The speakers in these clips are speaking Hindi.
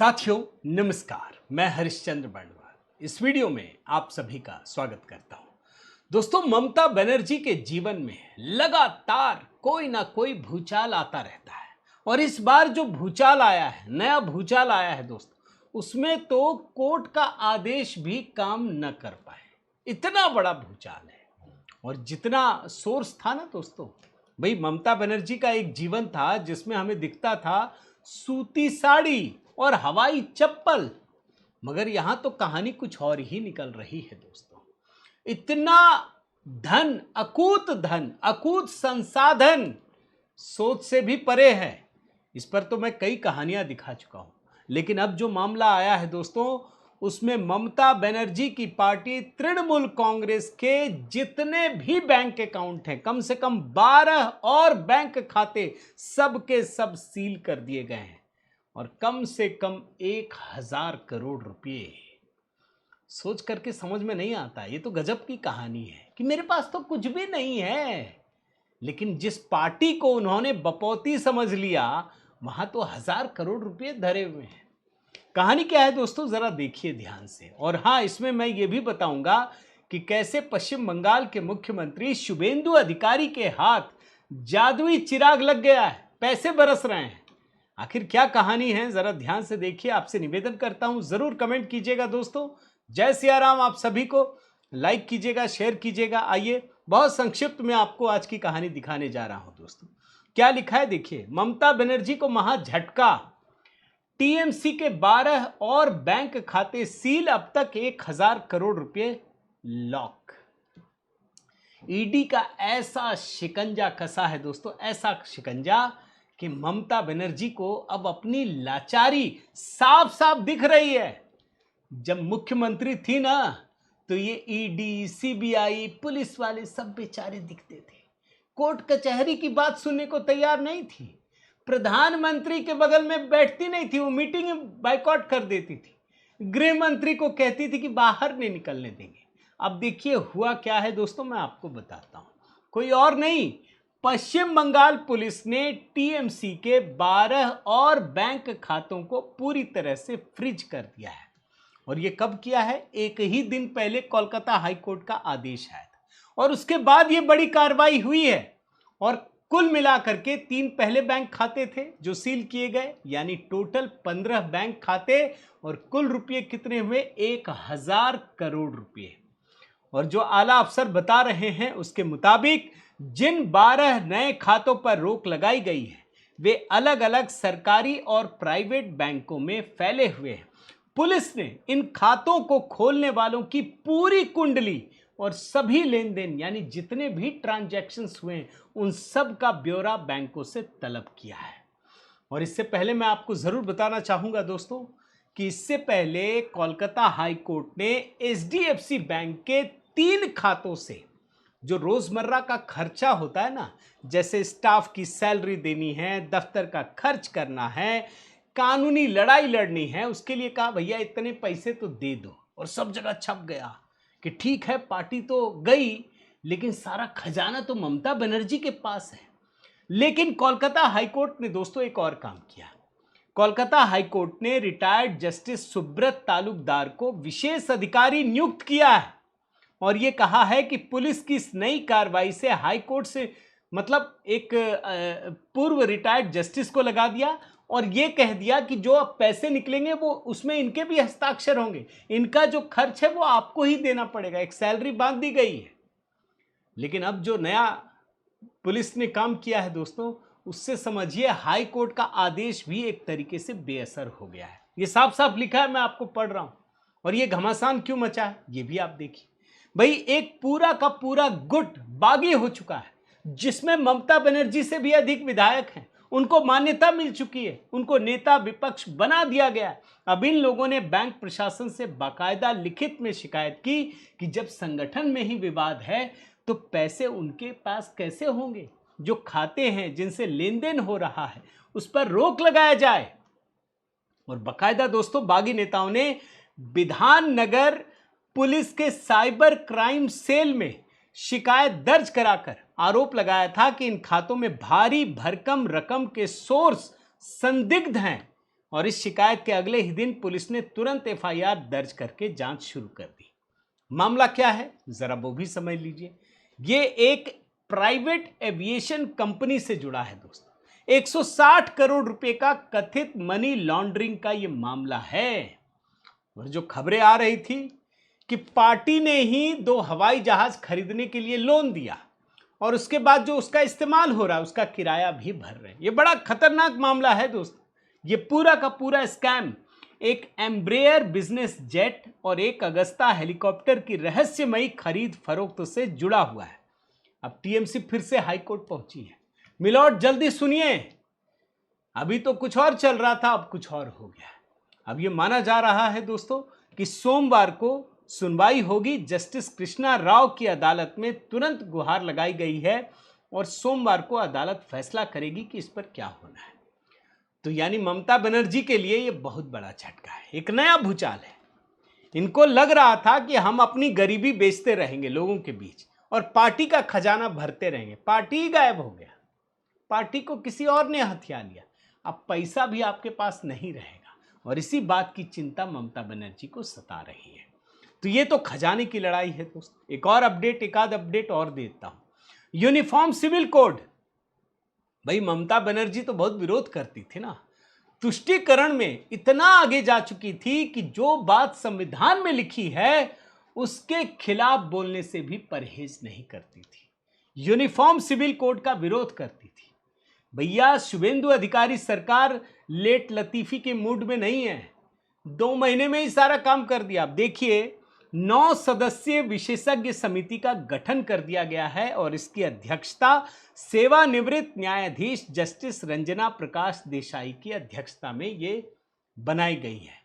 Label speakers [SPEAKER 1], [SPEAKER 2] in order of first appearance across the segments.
[SPEAKER 1] साथियों नमस्कार, मैं हरिश्चंद्र बर्णवाल इस वीडियो में आप सभी का स्वागत करता हूं। दोस्तों, ममता बनर्जी के जीवन में लगातार कोई ना कोई भूचाल आता रहता है और इस बार जो भूचाल आया है, नया भूचाल आया है दोस्तों, उसमें तो कोर्ट का आदेश भी काम न कर पाए, इतना बड़ा भूचाल है। और जितना सोर्स था ना दोस्तों, भाई ममता बनर्जी का एक जीवन था जिसमें हमें दिखता था सूती साड़ी और हवाई चप्पल, मगर यहां तो कहानी कुछ और ही निकल रही है दोस्तों। इतना धन, अकूत संसाधन सोच से भी परे है। इस पर तो मैं कई कहानियां दिखा चुका हूं, लेकिन अब जो मामला आया है दोस्तों, उसमें ममता बनर्जी की पार्टी तृणमूल कांग्रेस के जितने भी बैंक अकाउंट हैं, कम से कम 12 और बैंक खाते सबके सब सील कर दिए गए हैं और कम से कम 1000 करोड़ रुपए। सोच करके समझ में नहीं आता, ये तो गजब की कहानी है कि मेरे पास तो कुछ भी नहीं है, लेकिन जिस पार्टी को उन्होंने बपौती समझ लिया, वहां तो 1000 करोड़ रुपए धरे हुए हैं। कहानी क्या है दोस्तों, जरा देखिए ध्यान से। और हाँ, इसमें मैं ये भी बताऊंगा कि कैसे पश्चिम बंगाल के मुख्यमंत्री शुभेंदु अधिकारी के हाथ जादुई चिराग लग गया है, पैसे बरस रहे हैं। आखिर क्या कहानी है, जरा ध्यान से देखिए। आपसे निवेदन करता हूं, जरूर कमेंट कीजिएगा दोस्तों। जय सिया राम। आप सभी को लाइक कीजिएगा, शेयर कीजिएगा। आइए बहुत संक्षिप्त में आपको आज की कहानी दिखाने जा रहा हूं दोस्तों। क्या लिखा है देखिए। ममता बनर्जी को महा झटका, टीएमसी के 12 और बैंक खाते सील, अब तक 1000 करोड़ रुपए लॉक। ईडी का ऐसा शिकंजा कसा है दोस्तों, ऐसा शिकंजा कि ममता बनर्जी को अब अपनी लाचारी साफ साफ दिख रही है। जब मुख्यमंत्री थी ना, तो ये ईडी, सीबीआई, पुलिस वाले सब बेचारे दिखते थे, कोर्ट कचहरी की बात सुनने को तैयार नहीं थी, प्रधानमंत्री के बगल में बैठती नहीं थी, वो मीटिंग बाइकआउट कर देती थी, गृह मंत्री को कहती थी कि बाहर नहीं निकलने देंगे। अब देखिए हुआ क्या है दोस्तों, मैं आपको बताता हूं। कोई और नहीं, पश्चिम बंगाल पुलिस ने टीएमसी के 12 और बैंक खातों को पूरी तरह से फ्रीज कर दिया है। और ये कब किया है? एक ही दिन पहले कोलकाता हाईकोर्ट का आदेश आया था और उसके बाद ये बड़ी कार्रवाई हुई है। और कुल मिलाकर के 3 पहले बैंक खाते थे जो सील किए गए, यानी टोटल 15 बैंक खाते, और कुल रुपये कितने हुए? 1000 करोड़ रुपये। और जो आला अफसर बता रहे हैं उसके मुताबिक जिन 12 नए खातों पर रोक लगाई गई है, वे अलग अलग सरकारी और प्राइवेट बैंकों में फैले हुए हैं। पुलिस ने इन खातों को खोलने वालों की पूरी कुंडली और सभी लेन देन, यानी जितने भी ट्रांजैक्शंस हुए, उन सब का ब्यौरा बैंकों से तलब किया है। और इससे पहले मैं आपको जरूर बताना चाहूंगा दोस्तों कि इससे पहले कोलकाता हाई कोर्ट ने एचडीएफसी बैंक के 3 खातों से जो रोजमर्रा का खर्चा होता है ना, जैसे स्टाफ की सैलरी देनी है, दफ्तर का खर्च करना है, कानूनी लड़ाई लड़नी है, उसके लिए कहा भैया इतने पैसे तो दे दो। और सब जगह छप गया कि ठीक है, पार्टी तो गई, लेकिन सारा खजाना तो ममता बनर्जी के पास है। लेकिन कोलकाता हाईकोर्ट ने दोस्तों एक और काम किया। कोलकाता हाईकोर्ट ने रिटायर्ड जस्टिस सुब्रत तालुकदार को विशेष अधिकारी नियुक्त किया है और यह कहा है कि पुलिस की इस नई कार्रवाई से हाईकोर्ट से मतलब एक पूर्व रिटायर्ड जस्टिस को लगा दिया और यह कह दिया कि जो अब पैसे निकलेंगे वो उसमें इनके भी हस्ताक्षर होंगे, इनका जो खर्च है वो आपको ही देना पड़ेगा। एक सैलरी बांध दी गई है। लेकिन अब जो नया पुलिस ने काम किया है दोस्तों, उससे समझिए हाई कोर्ट का आदेश भी एक तरीके से बेअसर हो गया है। ये साफ साफ लिखा है, मैं आपको पढ़ रहा हूं। और ये घमासान क्यों मचा है ये भी आप देखिए। भाई एक पूरा का पूरा गुट बागी हो चुका है, जिसमें ममता बनर्जी से भी अधिक विधायक हैं, उनको मान्यता मिल चुकी है, उनको नेता विपक्ष बना दिया गया। अब इन लोगों ने बैंक प्रशासन से बाकायदा लिखित में शिकायत की कि जब संगठन में ही विवाद है तो पैसे उनके पास कैसे होंगे, जो खाते हैं जिनसे लेन देन हो रहा है उस पर रोक लगाया जाए। और बाकायदा दोस्तों बागी नेताओं ने विधाननगर पुलिस के साइबर क्राइम सेल में शिकायत दर्ज कराकर आरोप लगाया था कि इन खातों में भारी भरकम रकम के सोर्स संदिग्ध हैं और इस शिकायत के अगले ही दिन पुलिस ने तुरंत एफआईआर दर्ज करके जांच शुरू कर दी। मामला क्या है जरा वो भी समझ लीजिए। ये एक प्राइवेट एविएशन कंपनी से जुड़ा है दोस्तों। 160 करोड़ रुपए का कथित मनी लॉन्ड्रिंग का ये मामला है। और जो खबरें आ रही थी कि पार्टी ने ही 2 हवाई जहाज खरीदने के लिए लोन दिया और उसके बाद जो उसका इस्तेमाल हो रहा है उसका किराया भी भर रहे हैं। ये बड़ा खतरनाक मामला है दोस्तों। ये पूरा का पूरा स्कैम एक एम्ब्रेयर बिजनेस जेट और एक अगस्ता हेलीकॉप्टर की रहस्यमयी खरीद फरोख्त से जुड़ा हुआ है। अब टीएमसी फिर से हाईकोर्ट पहुंची है। मिलॉर्ड जल्दी सुनिए, अभी तो कुछ और चल रहा था, अब कुछ और हो गया है। अब यह माना जा रहा है दोस्तों कि सोमवार को सुनवाई होगी। जस्टिस कृष्णा राव की अदालत में तुरंत गुहार लगाई गई है और सोमवार को अदालत फैसला करेगी कि इस पर क्या होना है। तो यानी ममता बनर्जी के लिए यह बहुत बड़ा झटका है, एक नया भूचाल है। इनको लग रहा था कि हम अपनी गरीबी बेचते रहेंगे लोगों के बीच और पार्टी का खजाना भरते रहेंगे। पार्टी ही गायब हो गया, पार्टी को किसी और ने हथिया लिया। अब पैसा भी आपके पास नहीं रहेगा और इसी बात की चिंता ममता बनर्जी को सता रही है। तो ये तो खजाने की लड़ाई है दोस्तों। एक और अपडेट, एक आध अपडेट और देता हूं। यूनिफॉर्म सिविल कोड, भाई ममता बनर्जी तो बहुत विरोध करती थी ना, तुष्टीकरण में इतना आगे जा चुकी थी कि जो बात संविधान में लिखी है उसके खिलाफ बोलने से भी परहेज नहीं करती थी। यूनिफॉर्म सिविल कोड का विरोध करती थी। भैया शुभेंदु अधिकारी सरकार लेट लतीफी के मूड में नहीं है। 2 महीने में ही सारा काम कर दिया। आप देखिए 9 सदस्यीय विशेषज्ञ समिति का गठन कर दिया गया है और इसकी अध्यक्षता सेवानिवृत्त न्यायाधीश जस्टिस रंजना प्रकाश देसाई की अध्यक्षता में ये बनाई गई है।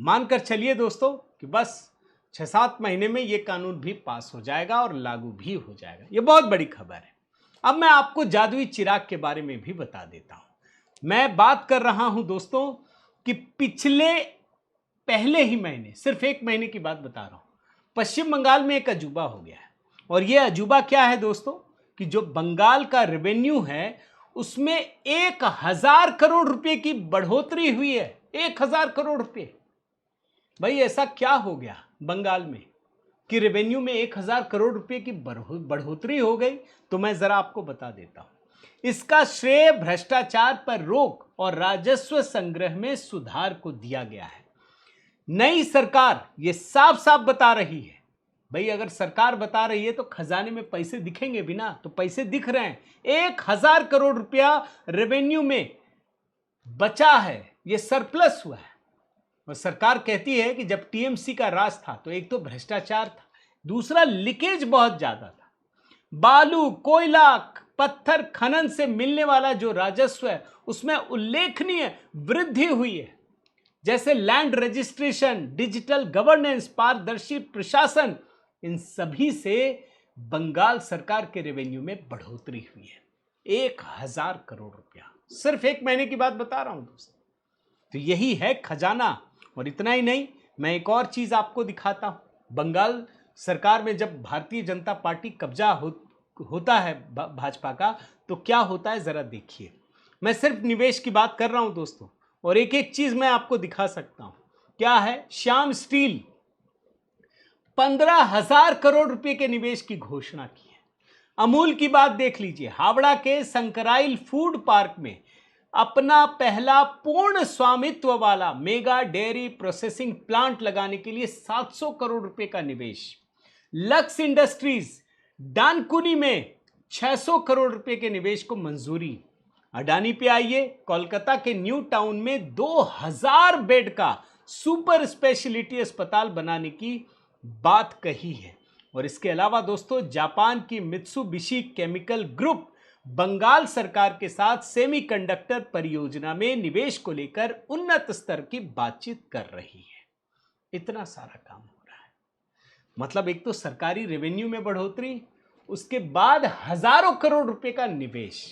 [SPEAKER 1] मानकर चलिए दोस्तों कि बस 6-7 महीने में ये कानून भी पास हो जाएगा और लागू भी हो जाएगा। ये बहुत बड़ी खबर है। अब मैं आपको जादुई चिराग के बारे में भी बता देता हूं। मैं बात कर रहा हूं दोस्तों कि पिछले पहले ही महीने, सिर्फ 1 महीने की बात बता रहा हूं, पश्चिम बंगाल में एक अजूबा हो गया है। और यह अजूबा क्या है दोस्तों कि जो बंगाल का रेवेन्यू है उसमें 1000 करोड़ रुपए की बढ़ोतरी हुई है। 1000 करोड़ रुपए। भाई ऐसा क्या हो गया बंगाल में कि रेवेन्यू में 1000 करोड़ रुपए की बढ़ोतरी हो गई? तो मैं जरा आपको बता देता हूं। इसका श्रेय भ्रष्टाचार पर रोक और राजस्व संग्रह में सुधार को दिया गया है। नई सरकार ये साफ साफ बता रही है। भाई अगर सरकार बता रही है तो खजाने में पैसे दिखेंगे भी ना, तो पैसे दिख रहे हैं। 1000 करोड़ रुपया रेवेन्यू में बचा है, ये सरप्लस हुआ है। और सरकार कहती है कि जब टीएमसी का राज था तो एक तो भ्रष्टाचार था, दूसरा लीकेज बहुत ज्यादा था। बालू, कोयला, पत्थर खनन से मिलने वाला जो राजस्व है उसमें उल्लेखनीय वृद्धि हुई है। जैसे लैंड रजिस्ट्रेशन, डिजिटल गवर्नेंस, पारदर्शी प्रशासन, इन सभी से बंगाल सरकार के रेवेन्यू में बढ़ोतरी हुई है। 1000 करोड़ रुपया, सिर्फ 1 महीने की बात बता रहा हूं दोस्तों। तो यही है खजाना। और इतना ही नहीं, मैं एक और चीज आपको दिखाता हूं। बंगाल सरकार में जब भारतीय जनता पार्टी कब्जा होता है भाजपा का, तो क्या होता है जरा देखिए। मैं सिर्फ निवेश की बात कर रहा हूं दोस्तों और एक एक चीज मैं आपको दिखा सकता हूं। क्या है? श्याम स्टील 15,000 करोड़ रुपए के निवेश की घोषणा की है। अमूल की बात देख लीजिए, हावड़ा के संकराइल फूड पार्क में अपना पहला पूर्ण स्वामित्व वाला मेगा डेयरी प्रोसेसिंग प्लांट लगाने के लिए 700 करोड़ रुपए का निवेश। लक्स इंडस्ट्रीज डानकुनी में 600 करोड़ रुपए के निवेश को मंजूरी। अडानी पे आइए, कोलकाता के न्यू टाउन में 2000 बेड का सुपर स्पेशलिटी अस्पताल बनाने की बात कही है। और इसके अलावा दोस्तों जापान की मित्सुबिशी केमिकल ग्रुप बंगाल सरकार के साथ सेमीकंडक्टर परियोजना में निवेश को लेकर उन्नत स्तर की बातचीत कर रही है। इतना सारा काम हो रहा है। मतलब एक तो सरकारी रेवेन्यू में बढ़ोतरी, उसके बाद हजारों करोड़ रुपए का निवेश।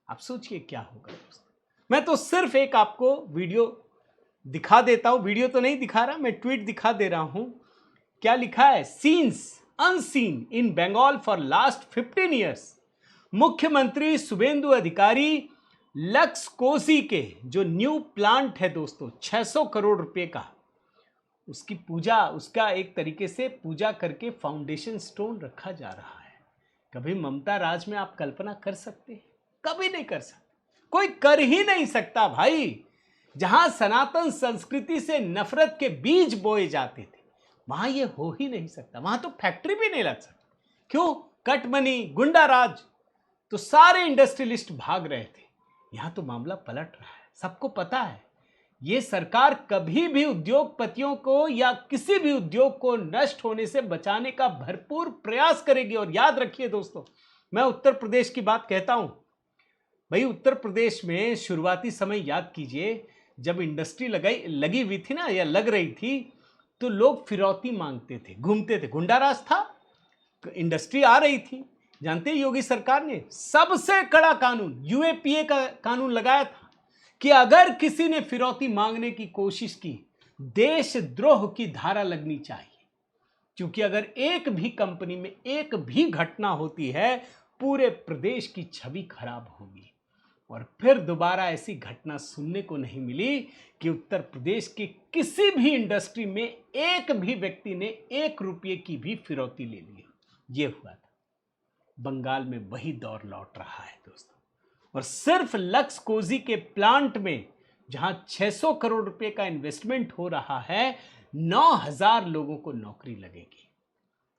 [SPEAKER 1] आप सोचिए क्या होगा दोस्तों। मैं तो सिर्फ एक आपको वीडियो दिखा देता हूं। वीडियो तो नहीं दिखा रहा, मैं ट्वीट दिखा दे रहा हूं। क्या लिखा है? Scenes unseen in Bengal for last 15 years. मुख्यमंत्री शुभेंदु अधिकारी लक्स कोसी के जो न्यू प्लांट है दोस्तों 600 करोड़ रुपए का, उसकी पूजा, उसका एक तरीके से पूजा करके फाउंडेशन स्टोन रखा जा रहा है। कभी ममता राज में आप कल्पना कर सकते हैं? कभी नहीं कर सकते, कोई कर ही नहीं सकता भाई। जहां सनातन संस्कृति से नफरत के बीज बोए जाते थे वहां ये हो ही नहीं सकता, वहां तो फैक्ट्री भी नहीं लग सकती। क्यों? कटमनी, गुंडा राज, तो सारे इंडस्ट्रियलिस्ट भाग रहे थे। यहां तो मामला पलट रहा है, सबको पता है। ये सरकार कभी भी उद्योगपतियों को या किसी भी उद्योग को नष्ट होने से बचाने का भरपूर प्रयास करेगी। और याद रखिए दोस्तों, मैं उत्तर प्रदेश की बात कहता हूं भाई। उत्तर प्रदेश में शुरुआती समय याद कीजिए, जब इंडस्ट्री लगी हुई थी ना, या लग रही थी, तो लोग फिरौती मांगते थे, घूमते थे, गुंडा राज था। इंडस्ट्री आ रही थी, जानते हैं योगी सरकार ने सबसे कड़ा कानून, यूएपीए का कानून लगाया था कि अगर किसी ने फिरौती मांगने की कोशिश की, देशद्रोह की धारा लगनी चाहिए। क्योंकि अगर एक भी कंपनी में एक भी घटना होती है, पूरे प्रदेश की छवि खराब होगी। और फिर दोबारा ऐसी घटना सुनने को नहीं मिली कि उत्तर प्रदेश के किसी भी इंडस्ट्री में एक भी व्यक्ति ने 1 रुपये की भी फिरौती ले ली। ये हुआ था। बंगाल में वही दौर लौट रहा है दोस्तों। और सिर्फ लक्स कोजी के प्लांट में जहां 600 करोड़ रुपए का इन्वेस्टमेंट हो रहा है, 9000 लोगों को नौकरी लगेगी।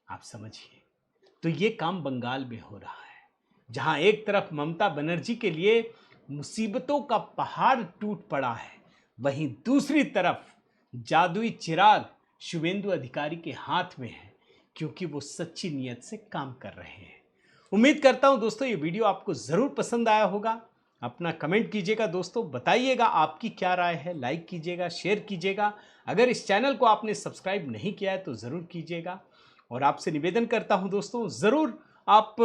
[SPEAKER 1] आप समझिए, तो ये काम बंगाल में हो रहा है, जहां एक तरफ ममता बनर्जी के लिए मुसीबतों का पहाड़ टूट पड़ा है, वहीं दूसरी तरफ जादुई चिराग शुभेंदु अधिकारी के हाथ में है, क्योंकि वो सच्ची नीयत से काम कर रहे हैं। उम्मीद करता हूं दोस्तों ये वीडियो आपको जरूर पसंद आया होगा। अपना कमेंट कीजिएगा दोस्तों, बताइएगा आपकी क्या राय है, लाइक कीजिएगा, शेयर कीजिएगा। अगर इस चैनल को आपने सब्सक्राइब नहीं किया है तो ज़रूर कीजिएगा। और आपसे निवेदन करता हूं दोस्तों, ज़रूर आप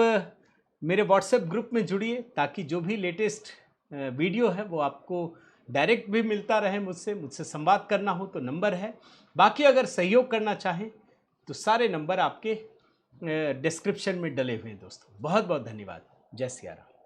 [SPEAKER 1] मेरे व्हाट्सएप ग्रुप में जुड़िए, ताकि जो भी लेटेस्ट वीडियो है वो आपको डायरेक्ट भी मिलता रहे। मुझसे संवाद करना हो तो नंबर है, बाकी अगर सहयोग करना चाहें तो सारे नंबर आपके डिस्क्रिप्शन में डले हुए हैं दोस्तों। बहुत बहुत धन्यवाद। जय सिया राम।